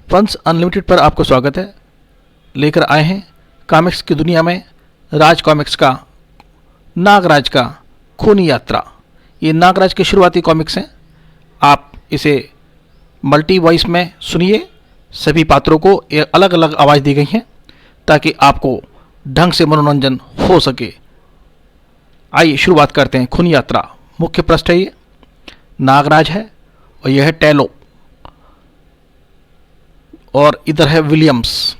फंस अनलिमिटेड पर आपको स्वागत है। लेकर आए हैं कॉमिक्स की दुनिया में राज कॉमिक्स का नागराज का खूनी यात्रा। ये नागराज के शुरुआती कॉमिक्स हैं। आप इसे मल्टी वॉइस में सुनिए। सभी पात्रों को अलग अलग आवाज़ दी गई हैं ताकि आपको ढंग से मनोरंजन हो सके। आइए शुरुआत करते हैं। खूनी यात्रा मुख्य पृष्ठ है, ये नागराज है और यह है टेलो और इधर है विलियम्स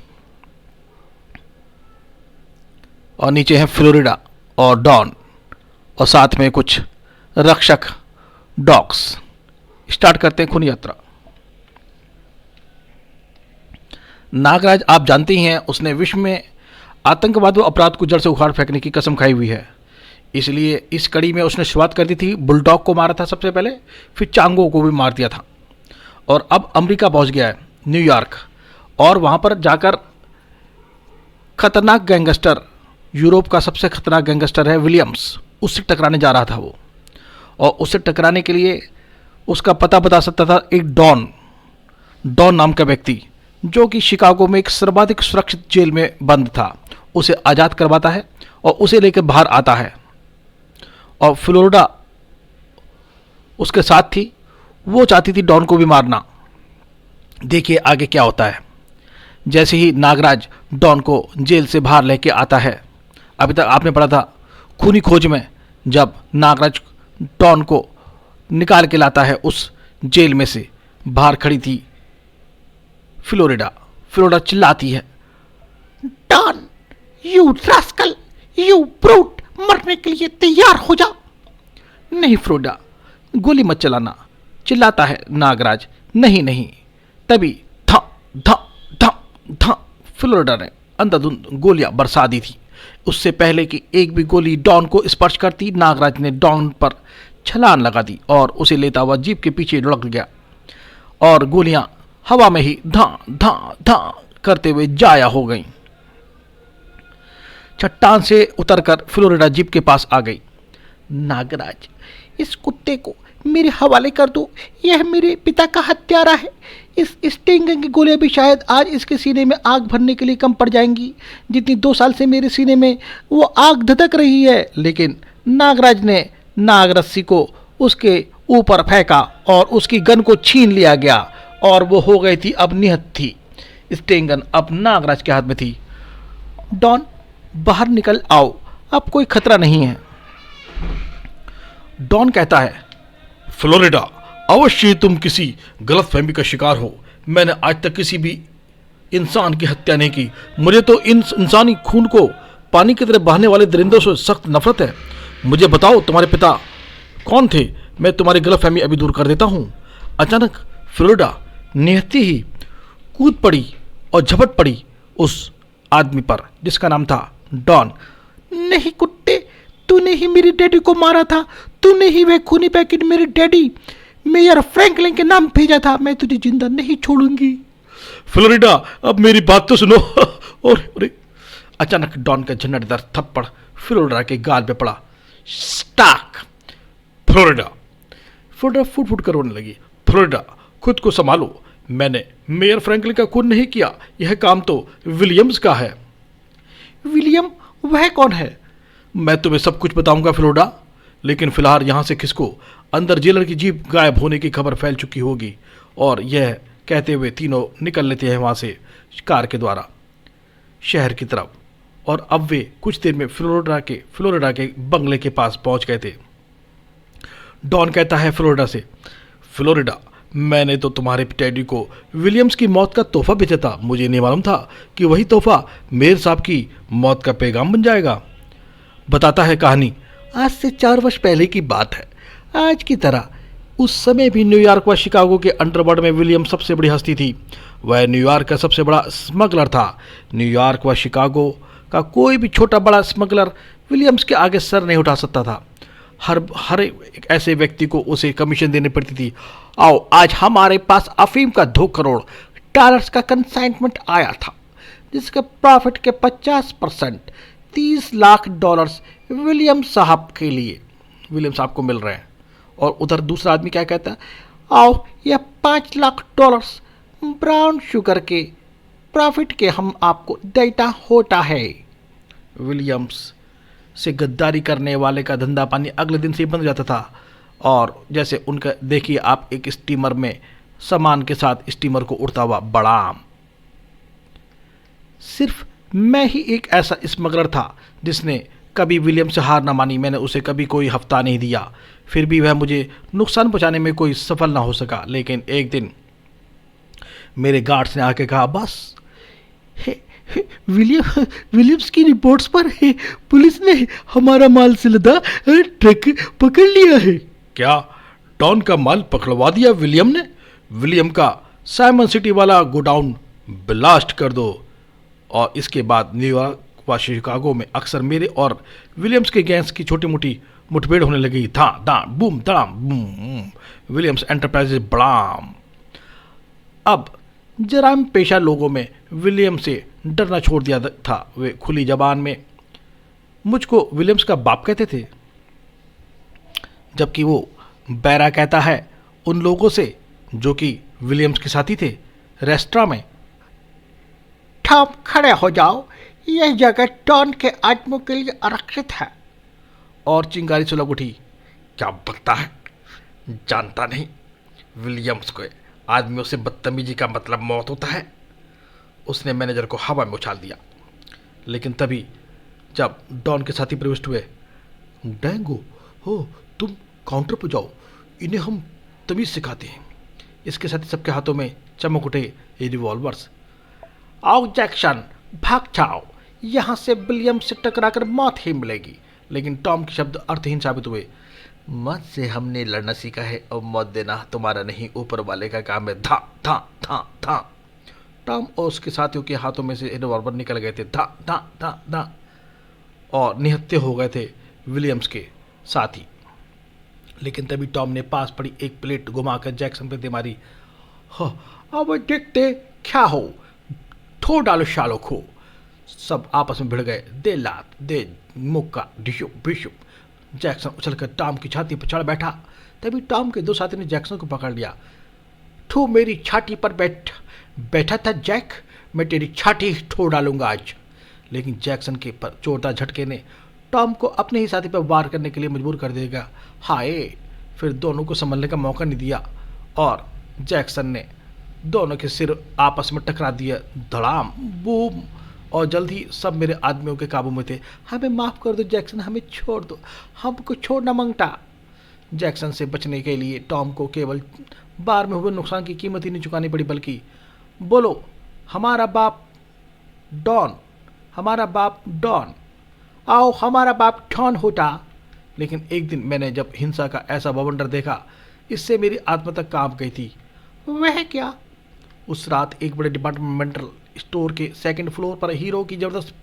और नीचे है फ्लोरिडा और डॉन और साथ में कुछ रक्षक डॉग्स। स्टार्ट करते हैं खूनी यात्रा। नागराज आप जानते ही हैं, उसने विश्व में आतंकवाद व अपराध को जड़ से उखाड़ फेंकने की कसम खाई हुई है। इसलिए इस कड़ी में उसने शुरुआत कर दी थी। बुलडॉग को मारा था सबसे पहले, फिर चांगो को भी मार दिया था और अब अमेरिका पहुंच गया है, न्यूयॉर्क, और वहां पर जाकर खतरनाक गैंगस्टर, यूरोप का सबसे खतरनाक गैंगस्टर है विलियम्स, उससे टकराने जा रहा था वो। और उससे टकराने के लिए उसका पता बता सकता था एक डॉन नाम का व्यक्ति, जो कि शिकागो में एक सर्वाधिक सुरक्षित जेल में बंद था। उसे आज़ाद करवाता है और उसे लेकर बाहर आता है और फ्लोरिडा उसके साथ थी। वो चाहती थी डॉन को भी मारना। देखिए आगे क्या होता है। जैसे ही नागराज डॉन को जेल से बाहर लेके आता है, अभी तक आपने पढ़ा था खूनी खोज में, जब नागराज डॉन को निकाल के लाता है उस जेल में से, बाहर खड़ी थी फ्लोरिडा चिल्लाती है, Don, you rascal, you brute, मरने के लिए तैयार हो जा। नहीं फ्लोरिडा, गोली मत चलाना, चिल्लाता है नागराज। नहीं। तभी धा धा धा धा फ्लोरिडा ने अंधाधुंध गोलियां बरसा दी थी। उससे पहले कि एक भी गोली डॉन को स्पर्श करती, नागराज ने डॉन पर छलांग लगा दी और उसे लेता हुआ जीप के पीछे लुढ़क गया और गोलियां हवा में ही धा धा धा करते हुए जाया हो गईं। चट्टान से उतरकर फ्लोरिडा जीप के पास आ गई। नागराज, इस कुत्ते को मेरे हवाले कर दो, यह मेरे पिता का हत्यारा है। इस स्टिंग गन की गोलियां भी शायद आज इसके सीने में आग भरने के लिए कम पड़ जाएंगी, जितनी 2 साल से मेरे सीने में वो आग धधक रही है। लेकिन नागराज ने नागरस्सी को उसके ऊपर फेंका और उसकी गन को छीन लिया गया और वो हो गई थी अब निहत्थ थी। स्टिंग गन अब नागराज के हाथ में थी। डॉन, बाहर निकल आओ, अब कोई खतरा नहीं है। डॉन कहता है, फ्लोरिडा, अवश्य तुम किसी गलतफहमी का शिकार हो। मैंने आज तक किसी भी इंसान की हत्या नहीं की। मुझे तो इन इंसानी खून को पानी की तरह बहने वाले दरिंदों से सख्त नफरत है। मुझे बताओ तुम्हारे पिता कौन थे, मैं तुम्हारी गलतफहमी अभी दूर कर देता हूँ। अचानक फ्लोरिडा निहत्ती ही कूद पड़ी और झपट पड़ी उस आदमी पर जिसका नाम था डॉन। नहीं कुत्ते, तूने ही मेरे डैडी को मारा था। तूने ही वह खूनी पैकेट मेरे डैडी मेयर फ्रैंकलिन के नाम भेजा था। मैं तुझे जिंदा नहीं छोड़ूंगी। फ्लोरिडा, अब मेरी बात तो सुनो। और अचानक डॉन का झन्नादार थप्पड़ फ्लोरिडा के गाल पे पड़ा। स्टाक। फ्लोरिडा फुट फुट कर रोने लगी। फ्लोरिडा, खुद को संभालो। मैंने मेयर फ्रैंकलिन का खून नहीं किया, यह काम तो विलियम्स का है। विलियम, वह कौन है? मैं तुम्हें सब कुछ बताऊंगा फ्लोरिडा, लेकिन फिलहाल यहां से खिसको। अंदर जेलर की जीप गायब होने की खबर फैल चुकी होगी। और यह कहते हुए तीनों निकल लेते हैं वहां से कार के द्वारा शहर की तरफ। और अब वे कुछ देर में फ्लोरिडा के बंगले के पास पहुंच गए थे। डॉन कहता है फ्लोरिडा से, फ्लोरिडा, मैंने तो तुम्हारे डैडी को विलियम्स की मौत का तोहफा भेजा था। मुझे नहीं मालूम था कि वही तोहफा मेयर साहब की मौत का पैगाम बन जाएगा। बताता है कहानी, आज से 4 वर्ष पहले की बात है। आज की तरह उस समय भी न्यूयॉर्क व शिकागो के अंडरवर्ल्ड में विलियम सबसे बड़ी हस्ती थी। वह न्यूयॉर्क का सबसे बड़ा स्मगलर था। न्यूयॉर्क व शिकागो का कोई भी छोटा बड़ा स्मगलर विलियम्स के आगे सर नहीं उठा सकता था। हर एक ऐसे व्यक्ति को उसे कमीशन देनी पड़ती थी। आओ, आज हमारे पास अफीम का $2 करोड़ का कंसाइनमेंट आया था, जिसके प्रॉफिट के 50% $30 लाख विलियम साहब के लिए, विलियम साहब को मिल रहे हैं। और उधर दूसरा आदमी क्या कहता है, आओ, यह $5 लाख ब्राउन शुगर के प्रॉफिट के हम आपको देता होता है। विलियम्स से गद्दारी करने वाले का धंधा पानी अगले दिन से ही बंद जाता था। और जैसे उनका देखिए आप, एक स्टीमर में सामान के साथ स्टीमर को उड़ता हुआ बड़ाम। सिर्फ मैं ही एक ऐसा स्मगलर था जिसने कभी विलियम से हार ना मानी। मैंने उसे कभी कोई हफ्ता नहीं दिया, फिर भी वह मुझे नुकसान पहुंचाने में कोई सफल ना हो सका। लेकिन एक दिन मेरे गार्ड्स ने आके कहा, बस विलियम्स की रिपोर्ट्स पर पुलिस ने हमारा माल से लदा ट्रक पकड़ लिया है। क्या डॉन का माल पकड़वा दिया विलियम ने? विलियम का साइमन सिटी वाला गोडाउन ब्लास्ट कर दो। और इसके बाद न्यूयॉर्क व शिकागो में अक्सर मेरे और विलियम्स के गैंग्स की छोटी मोटी मुठभेड़ होने लगी। धा धा बूम धड़ाम बूम, विलियम्स एंटरप्राइजेज बड़ाम। अब जराम पेशा लोगों में विलियम से डरना छोड़ दिया था। वे खुली जबान में मुझको विलियम्स का बाप कहते थे, जबकि वो बैरा कहता है उन लोगों से जो कि विलियम्स के साथी थे। रेस्ट्रा में ठप खड़े हो जाओ, यह जगह डॉन के आदमियों के लिए आरक्षित है। और चिंगारी सुलग उठी, क्या बकता है, जानता नहीं विलियम्स को आदमियों से बदतमीजी का मतलब मौत होता है। उसने मैनेजर को हवा में उछाल दिया। लेकिन तभी जब डॉन के साथी प्रविष्ट हुए, डैंगो हो तुम काउंटर पर जाओ, इन्हें हम तमीज सिखाते हैं। इसके साथ ही सबके हाथों में चमक उठे ये रिवॉल्वर्स। आओ जैक्सन, भाग जाओ, यहाँ से विलियम से टकराकर मौत ही मिलेगी। लेकिन टॉम के शब्द अर्थहीन साबित हुए। मौत से हमने लड़ना सीखा है और मौत देना तुम्हारा नहीं, ऊपर वाले का काम है। धा धा धा धा। टॉम और उसके साथियों के हाथों में से रिवॉल्वर निकल गए थे। धा धा धा धा, और निहत्थे हो गए थे विलियम्स के साथी। लेकिन तभी टॉम ने पास पड़ी एक प्लेट घुमाकर जैक्सन पे दे मारी। अब देखते क्या हो, ठो डालो शालो खो। सब आपस में भिड़ गए। दे लात, दे मुक्का, डिशुप बिशुप। जैक्सन उछलकर टॉम की छाती पर चढ़ बैठा। तभी टॉम के दो साथी ने जैक्सन को पकड़ लिया। तू मेरी छाती पर बैठा था जैक, मैं तेरी छाती ठो डालूंगा आज। लेकिन जैक्सन के पर जोरदार झटके ने टॉम को अपने ही साथी पर वार करने के लिए मजबूर कर देगा। हाय, फिर दोनों को संभलने का मौका नहीं दिया और जैक्सन ने दोनों के सिर आपस में टकरा दिया। धड़ाम बूम, और जल्द ही सब मेरे आदमियों के काबू में थे। हमें माफ़ कर दो जैक्सन, हमें छोड़ दो, हमको छोड़ना मांगता। जैक्सन से बचने के लिए टॉम को केवल बार में हुए नुकसान की कीमत ही नहीं चुकानी पड़ी, बल्कि बोलो हमारा बाप डॉन, हमारा बाप डॉन, आओ हमारा बाप डॉन होता। लेकिन एक दिन मैंने जब हिंसा का ऐसा बवंडर देखा, इससे मेरी आत्मा तक कांप गई थी। वह क्या? उस रात एक बड़े डिपार्टमेंटल स्टोर के सेकंड फ्लोर पर हीरो की जबरदस्त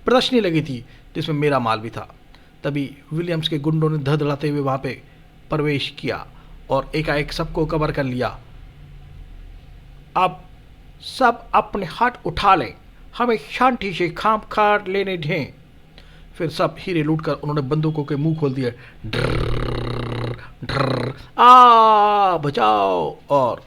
प्रदर्शनी लगी थी, जिसमें मेरा माल भी था। तभी विलियम्स के गुंडों ने धड़धड़ाते हुए वहां पे प्रवेश किया और एकाएक सबको कवर कर लिया। अब सब अपने हाथ उठा लें, हमें शांति से खाम खार लेने दें। फिर सब हीरे लूटकर उन्होंने बंदूकों के मुंह खोल दिए। ड्रर ड्रर, आ बचाओ। और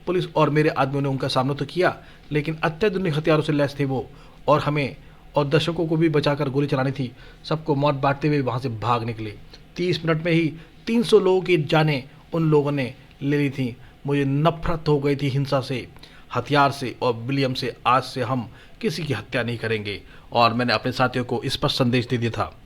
पुलिस और मेरे आदमियों ने उनका सामना तो किया, लेकिन अत्याधुनिक हथियारों से लैस थे वो, और हमें और दर्शकों को भी बचाकर गोली चलानी थी। सबको मौत बांटते हुए वहां से भाग निकले। 30 मिनट में ही 300 लोगों की जानें उन लोगों ने ले ली थी। मुझे नफरत हो गई थी हिंसा से, हथियार से और विलियम से। आज से हम किसी की हत्या नहीं करेंगे। और मैंने अपने साथियों को स्पष्ट संदेश दे दिया था।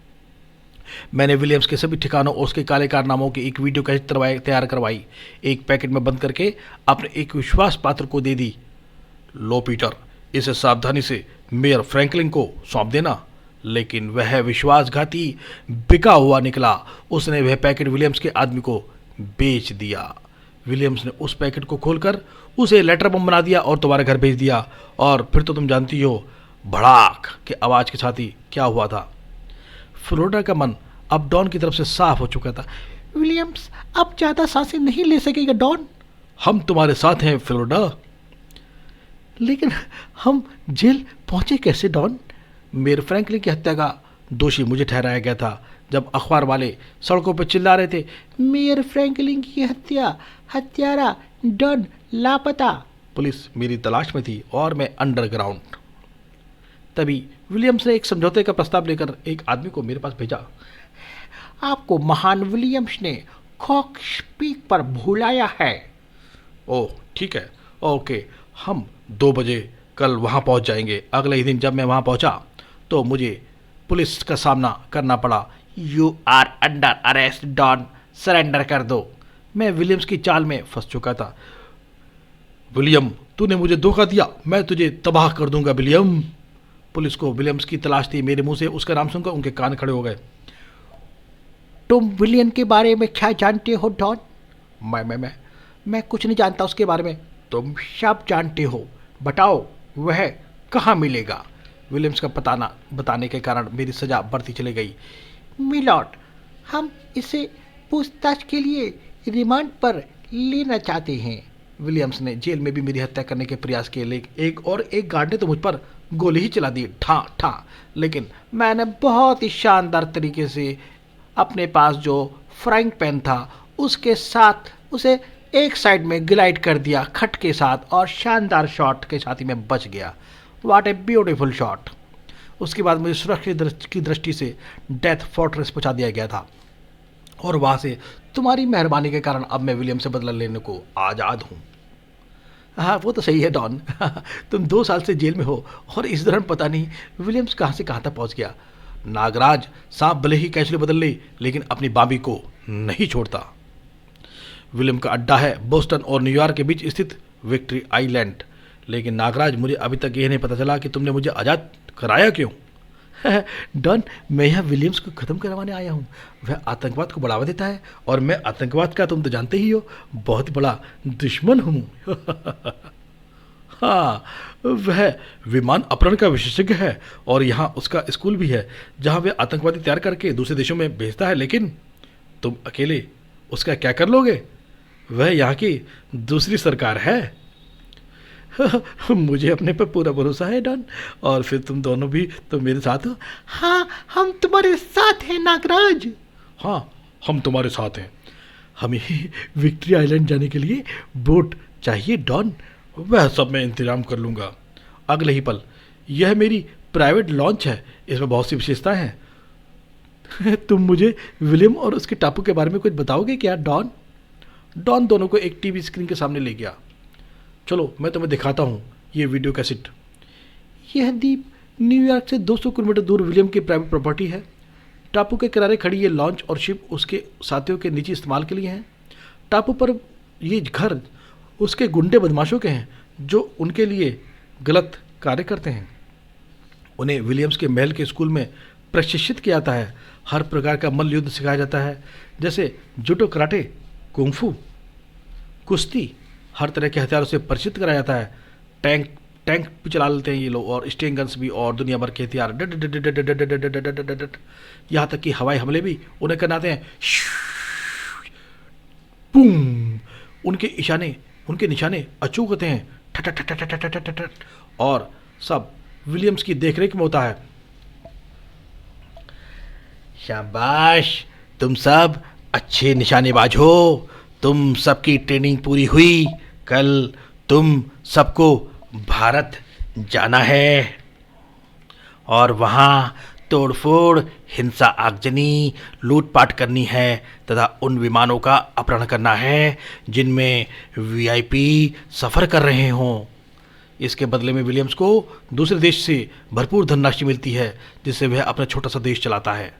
मैंने विलियम्स के सभी ठिकानों और उसके काले कारनामों की एक वीडियो कैसेट तैयार करवाई, एक पैकेट में बंद करके अपने एक विश्वास पात्र को दे दी। लो पीटर, इसे सावधानी से मेयर फ्रैंकलिन को सौंप देना। लेकिन वह विश्वासघाती बिका हुआ निकला। उसने वह पैकेट विलियम्स के आदमी को बेच दिया। विलियम्स ने उस पैकेट को खोलकर उसे लेटर बम बना दिया और तुम्हारे घर भेज दिया। और फिर तो तुम जानती हो, भड़ाक के आवाज के साथ ही क्या हुआ था। फ्लोरिडा का मन अब डॉन की तरफ से साफ हो चुका था। विलियम्स अब ज्यादा सांसें नहीं ले सकेगा डॉन। हम तुम्हारे साथ हैं फ्लोरिडा। लेकिन हम जेल पहुंचे कैसे डॉन? मेयर फ्रैंकलिन की हत्या का दोषी मुझे ठहराया गया था। जब अखबार वाले सड़कों पर चिल्ला रहे थे, मेयर फ्रैंकलिन की हत्या, हत्यारा डॉन लापता, पुलिस मेरी तलाश में थी और मैं अंडरग्राउंड। तभी विलियम्स ने एक समझौते का प्रस्ताव लेकर एक आदमी को मेरे पास भेजा। आपको महान विलियम्स ने कॉक्स पीक पर भुलाया है। ओह ठीक है, ओके, हम 2 बजे कल वहाँ पहुँच जाएंगे। अगले ही दिन जब मैं वहाँ पहुँचा तो मुझे पुलिस का सामना करना पड़ा। You are under arrest Don, surrender कर दो। मैं विलियम्स की चाल में फंस चुका था। विलियम, तूने मुझे धोखा दिया, मैं तुझे तबाह कर दूंगा विलियम। पुलिस को विलियम्स की तलाश थी। मेरे मुंह से उसका नाम सुनकर उनके कान खड़े हो गए। तुम विलियम के बारे में क्या जानते हो डॉन? मैं कुछ नहीं जानता उसके बारे में। तुम सब जानते हो, बताओ वह कहाँ मिलेगा? विलियम्स का बताने के कारण मेरी सजा बढ़ती चली गई। मिलॉर्ड, हम इसे पूछताछ के लिए रिमांड पर लेना चाहते हैं। विलियम्स ने जेल में भी मेरी हत्या करने के प्रयास किए, लेकिन एक गार्ड ने तो मुझ पर गोली ही चला दी, ठा ठा। लेकिन मैंने बहुत ही शानदार तरीके से अपने पास जो फ्राइंग पैन था उसके साथ उसे एक साइड में ग्लाइड कर दिया खट के साथ, और शानदार शॉट के साथ ही मैं बच गया। What a beautiful shot. उसके बाद मुझे सुरक्षा की दृष्टि से डेथ फोर्ट्रेस पहुंचा दिया गया था, और वहाँ से तुम्हारी मेहरबानी के कारण अब मैं विलियम से बदला लेने को आज़ाद हूँ। हाँ वो तो सही है डॉन। तुम 2 साल से जेल में हो और इस दौरान पता नहीं विलियम्स कहाँ से कहाँ तक पहुँच गया। नागराज सांप भले ही कैचुली बदल ले, लेकिन अपनी बाबी को नहीं छोड़ता। विलियम का अड्डा है बोस्टन और न्यूयॉर्क के बीच स्थित विक्ट्री आइलैंड। लेकिन नागराज, मुझे अभी तक यह नहीं पता चला कि तुमने मुझे आज़ाद कराया क्यों? डॉन, मैं यहाँ विलियम्स को ख़त्म करवाने आया हूँ। वह आतंकवाद को बढ़ावा देता है और मैं आतंकवाद का, तुम तो जानते ही हो, बहुत बड़ा दुश्मन हूँ। हाँ, वह विमान अपहरण का विशेषज्ञ है और यहाँ उसका स्कूल भी है जहाँ वह आतंकवादी तैयार करके दूसरे देशों में भेजता है। लेकिन तुम अकेले उसका क्या कर लोगे? वह यहाँ की दूसरी सरकार है। मुझे अपने पर पूरा भरोसा है डॉन, और फिर तुम दोनों भी तो मेरे साथ हो। हाँ, हम तुम्हारे साथ हैं नागराज। हाँ, हम तुम्हारे साथ हैं। हमें विक्ट्री आइलैंड जाने के लिए बोट चाहिए डॉन। वह सब मैं इंतजाम कर लूँगा। अगले ही पल, यह मेरी प्राइवेट लॉन्च है, इसमें बहुत सी विशेषताएं हैं। तुम मुझे विलियम और उसके टापू के बारे में कुछ बताओगे क्या डॉन? डॉन दोनों को एक टीवी स्क्रीन के सामने ले गया। चलो मैं तुम्हें दिखाता हूँ ये वीडियो कैसेट। यह द्वीप न्यूयॉर्क से 200 किलोमीटर दूर विलियम की प्राइवेट प्रॉपर्टी है। टापू के किनारे खड़ी ये लॉन्च और शिप उसके साथियों के निजी इस्तेमाल के लिए हैं। टापू पर ये घर उसके गुंडे बदमाशों के हैं जो उनके लिए गलत कार्य करते हैं। उन्हें विलियम्स के महल के स्कूल में प्रशिक्षित किया जाता है। हर प्रकार का मल्ल युद्ध सिखाया जाता है, जैसे जूडो, कराटे, कुंफू, कुश्ती। हर तरह के हथियारों से परिचित कराया जाता है। टैंक भी चला लेते हैं ये लोग, और स्टेन गन्स भी, और दुनिया भर के हथियार। यहाँ तक कि हवाई हमले भी उन्हें करना आते हैं। बूम! उनके निशाने अचूक होते हैं। ठट, और सब विलियम्स की देखरेख में होता है। शाबाश, तुम सब अच्छे निशानेबाज हो। तुम सबकी ट्रेनिंग पूरी हुई। कल तुम सबको भारत जाना है और वहाँ तोड़फोड़, हिंसा, आगजनी, लूटपाट करनी है तथा उन विमानों का अपहरण करना है जिनमें वीआईपी सफ़र कर रहे हों। इसके बदले में विलियम्स को दूसरे देश से भरपूर धनराशि मिलती है जिससे वह अपना छोटा सा देश चलाता है।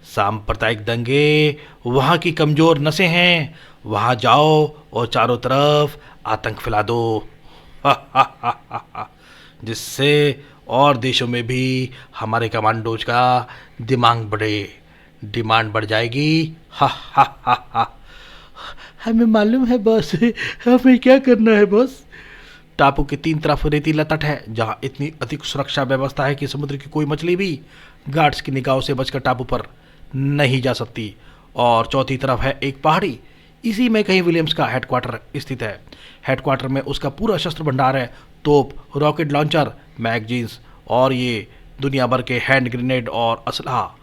सांप्रदायिक दंगे वहाँ की कमज़ोर नसें हैं। वहाँ जाओ और चारों तरफ आतंक फैला दो। जिससे और देशों में भी हमारे कमांडोज का डिमांड बढ़ जाएगी। हमें मालूम है बॉस, हमें क्या करना है बॉस। टापू के 3 तरफ रेतीला तट है जहाँ इतनी अधिक सुरक्षा व्यवस्था है कि समुद्र की कोई मछली भी गार्ड्स की निगाहों से बचकर टापू पर नहीं जा सकती। और चौथी तरफ है एक पहाड़ी, इसी में कहीं विलियम्स का हेडक्वार्टर स्थित है। हेडक्वार्टर में उसका पूरा शस्त्र भंडार है, तोप, रॉकेट लॉन्चर, मैगजीन्स और ये दुनिया भर के हैंड ग्रेनेड और असलहा।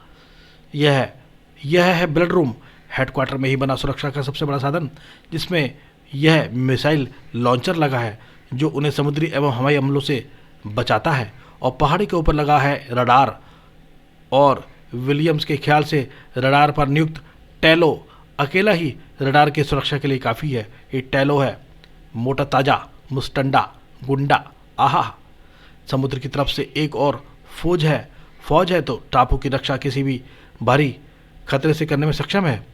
यह है ब्लड रूम, हेडक्वार्टर में ही बना सुरक्षा का सबसे बड़ा साधन, जिसमें यह मिसाइल लॉन्चर लगा है। जो उन्हें समुद्री एवं हवाई हमलों से बचाता है, और पहाड़ी के ऊपर लगा है रडार, और विलियम्स के ख्याल से रडार पर नियुक्त टैलो अकेला ही रडार की सुरक्षा के लिए काफ़ी है। ये टैलो है मोटा ताजा, मुस्टंडा, गुंडा, आहा। समुद्र की तरफ से एक और फौज है तो टापू की रक्षा किसी भी भारी खतरे से करने में सक्षम है।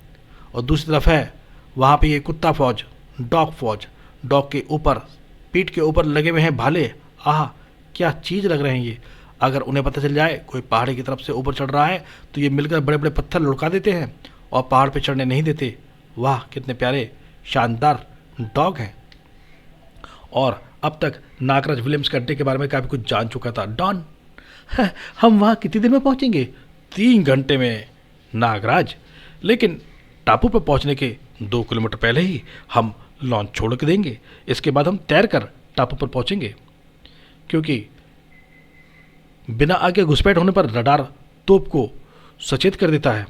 और दूसरी तरफ है वहाँ पे ये कुत्ता फौज, डॉग के ऊपर, पीठ के ऊपर लगे हुए हैं भाले। आहा, क्या चीज़ लग रहे हैं ये। अगर उन्हें पता चल जाए कोई पहाड़ी की तरफ से ऊपर चढ़ रहा है तो ये मिलकर बड़े बड़े पत्थर लुढ़का देते हैं और पहाड़ पे चढ़ने नहीं देते। वाह, कितने प्यारे शानदार डॉग हैं। और अब तक नागराज विलियम्स के अड्डे के बारे में काफ़ी कुछ जान चुका था। डॉन, हम वहाँ कितनी देर में पहुँचेंगे? 3 घंटे में नागराज, लेकिन टापू पर पहुँचने के 2 किलोमीटर पहले ही हम लॉन्च छोड़ के देंगे। इसके बाद हम तैर कर टापू पर पहुँचेंगे, क्योंकि बिना आगे घुसपैठ होने पर रडार तोप को सचेत कर देता है।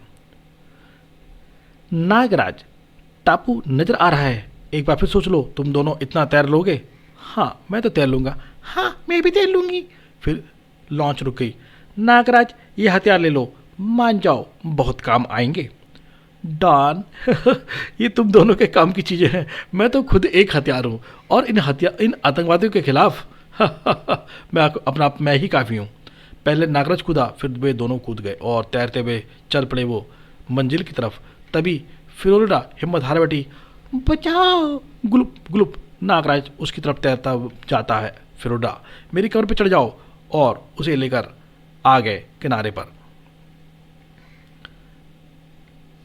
नागराज, टापू नजर आ रहा है, एक बार फिर सोच लो, तुम दोनों इतना तैर लोगे? हाँ, मैं तो तैर लूँगा। हाँ, मैं भी तैर लूँगी। फिर लॉन्च रुक गई। नागराज, ये हथियार ले लो, मान जाओ, बहुत काम आएंगे। डॉन, ये तुम दोनों के काम की चीज़ें हैं, मैं तो खुद एक हथियार हूँ, और इन आतंकवादियों के खिलाफ मैं ही काफ़ी हूँ। पहले नागराज कूदा, फिर वे दोनों कूद गए और तैरते हुए चल पड़े वो मंजिल की तरफ। तभी फ्लोरिडा हिम्मत हार बैठी। बचाओ, गुलुप गुलुप। नागराज उसकी तरफ तैरता जाता है। फ्लोरिडा, मेरी कमर पे चढ़ जाओ, और उसे लेकर आ गए किनारे पर।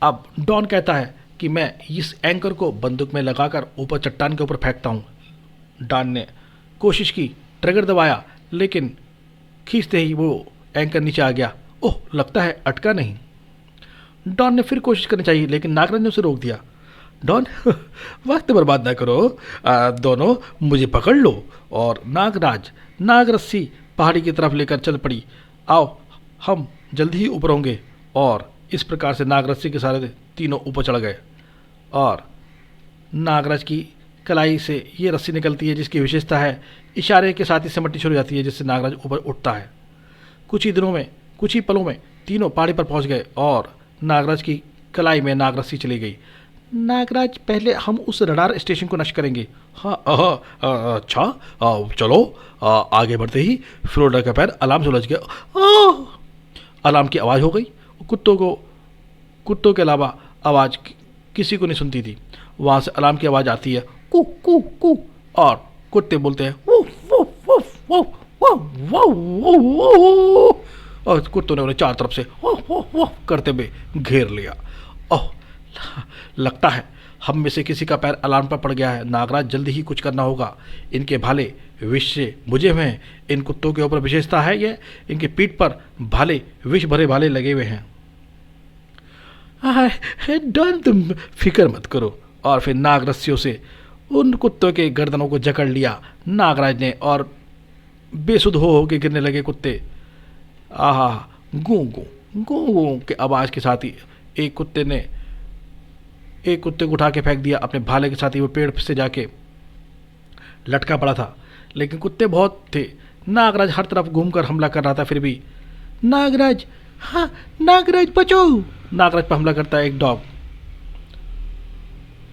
अब डॉन कहता है कि मैं इस एंकर को बंदूक में लगाकर ऊपर चट्टान के ऊपर फेंकता हूँ। डॉन ने कोशिश की, ट्रिगर दबाया, लेकिन खींचते ही वो एंकर नीचे आ गया। ओह, लगता है अटका नहीं। डॉन ने फिर कोशिश करनी चाहिए, लेकिन नागराज ने उसे रोक दिया। डॉन, वक्त बर्बाद ना करो, दोनों मुझे पकड़ लो। और नाग रस्सी पहाड़ी की तरफ लेकर चल पड़ी। आओ, हम जल्दी ही ऊपर होंगे। और इस प्रकार से नाग रस्सी के सारे तीनों ऊपर चढ़ गए। और नागराज की कलाई से ये रस्सी निकलती है, जिसकी विशेषता है इशारे के साथ ही सिमटनी शुरू हो जाती है, जिससे नागराज ऊपर उठता है। कुछ ही पलों में तीनों पहाड़ी पर पहुंच गए और नागराज की कलाई में नाग रस्सी चली गई। नागराज, पहले हम उस रडार स्टेशन को नष्ट करेंगे। हाँ, अच्छा, चलो। आगे बढ़ते ही फ्लोरिडा का पैर अलार्म से उलझ गया। अलार्म की आवाज़ हो गई। कुत्तों के अलावा आवाज़ किसी को नहीं सुनती थी। वहाँ से अलार्म की आवाज़ आती है, कू कू कू, और कुत्ते बोलते हैं woof woof woof woof woof woof, और कुत्तों ने उन्हें चार तरफ से वूफ वूफ वूफ करते हुए घेर लिया। ओह, लगता है हम में से किसी का पैर अलार्म पर पड़ गया है। नागराज, जल्दी ही कुछ करना होगा। इनके भाले विष से बुझे हुए हैं। इन कुत्तों के ऊपर विशेषता है ये, इनके पीठ पर भाले, विष भरे भाले लगे हुए हैं। डॉन, तुम फिक्र मत करो। और फिर नाग रस्सियों से उन कुत्तों के गर्दनों को जकड़ लिया नागराज ने, और बेसुध हो के गिरने लगे कुत्ते। आहा, गूं गूं गूं गूं के आवाज़ के साथ ही एक कुत्ते को उठा के फेंक दिया अपने भाले के साथ ही। वो पेड़ से जाके लटका पड़ा था, लेकिन कुत्ते बहुत थे। नागराज हर तरफ घूमकर हमला कर रहा था, फिर भी नागराज, हाँ नागराज बचाओ। नागराज पर हमला करता है एक डॉग,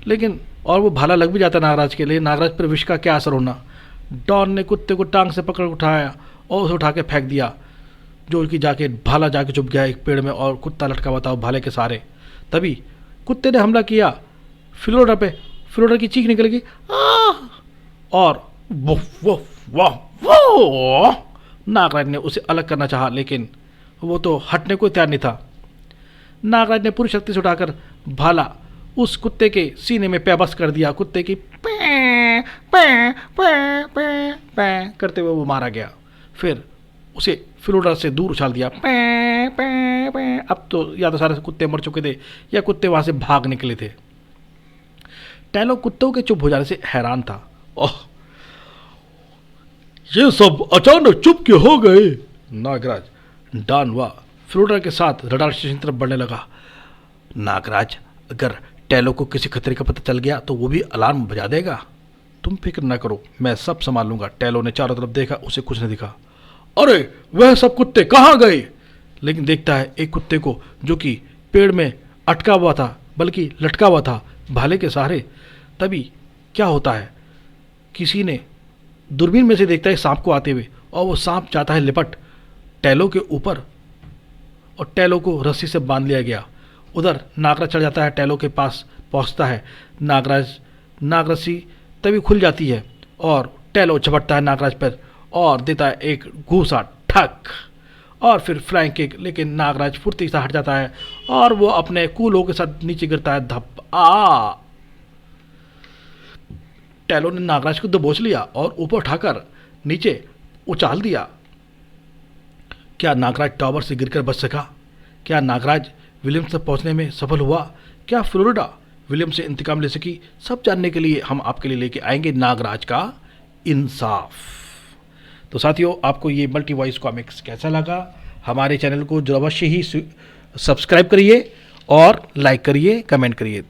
लेकिन और वो भाला लग भी जाता है नागराज के लिए। नागराज पर विष का क्या असर होना। डॉन ने कुत्ते को टांग से पकड़ उठाया और उसे उठा के फेंक दिया, जो कि जाके भाला जाके चुप गया एक पेड़ में, और कुत्ता लटका हुआ था भाले के सहारे। तभी कुत्ते ने हमला किया फ्लोरिडा पे। फ्लोरिडा की चीख निकल गई, और वुफ वुफ वाह वाह। नागराज ने उसे अलग करना चाहा, लेकिन वो तो हटने को तैयार नहीं था। नागराज ने पूरी शक्ति से उठाकर भाला उस कुत्ते के सीने में पैबस कर दिया। कुत्ते की पै पै पै पै पै करते हुए वो मारा गया। फिर उसे फ्लोरिडा से दूर उछाल दिया। पै पै पै। अब तो या तो सारे कुत्ते मर चुके थे या कुत्ते वहां से भाग निकले थे। टैलो कुत्तों के चुप हो जाने से हैरान था। ओह, ये सब अचानक चुप क्यों हो गए? नागराज डॉन व फ्लोरिडा के साथ रडार स्टेशन तरफ बढ़ने लगा। नागराज, अगर टैलो को किसी खतरे का पता चल गया तो वो भी अलार्म बजा देगा। तुम फिक्र न करो, मैं सब संभाल लूंगा। टेलो ने चारों तरफ देखा, उसे कुछ नहीं दिखा। अरे वह सब कुत्ते कहाँ गए? लेकिन देखता है एक कुत्ते को जो कि पेड़ में अटका हुआ था, बल्कि लटका हुआ था भाले के सहारे। तभी क्या होता है, किसी ने दूरबीन में से देखता है सांप को आते हुए, और वो सांप जाता है लिपट टेलो के ऊपर, और टेलो को रस्सी से बांध लिया गया। उधर नागराज चढ़ जाता है, टेलो के पास पहुंचता है। नाग रस्सी तभी खुल जाती है और टेलो झपटता है नागराज पर और देता है एक घूसा, ठक, और फिर फ्लाइंग किक। लेकिन नागराज फुर्ती से हट जाता है और वो अपने कूलों के साथ नीचे गिरता है, धप। टेलो ने नागराज को दबोच लिया और ऊपर उठाकर नीचे उछाल दिया। क्या नागराज टावर से गिरकर बच सका? क्या नागराज विलियम्स तक पहुंचने में सफल हुआ? क्या फ्लोरिडा विलियम्स से इंतकाम ले सकी? सब जानने के लिए हम आपके लिए लेके आएंगे नागराज का इंसाफ। तो साथियों, आपको ये मल्टी वॉइस कॉमिक्स कैसा लगा? हमारे चैनल को जो अवश्य ही सब्सक्राइब करिए और लाइक करिए, कमेंट करिए।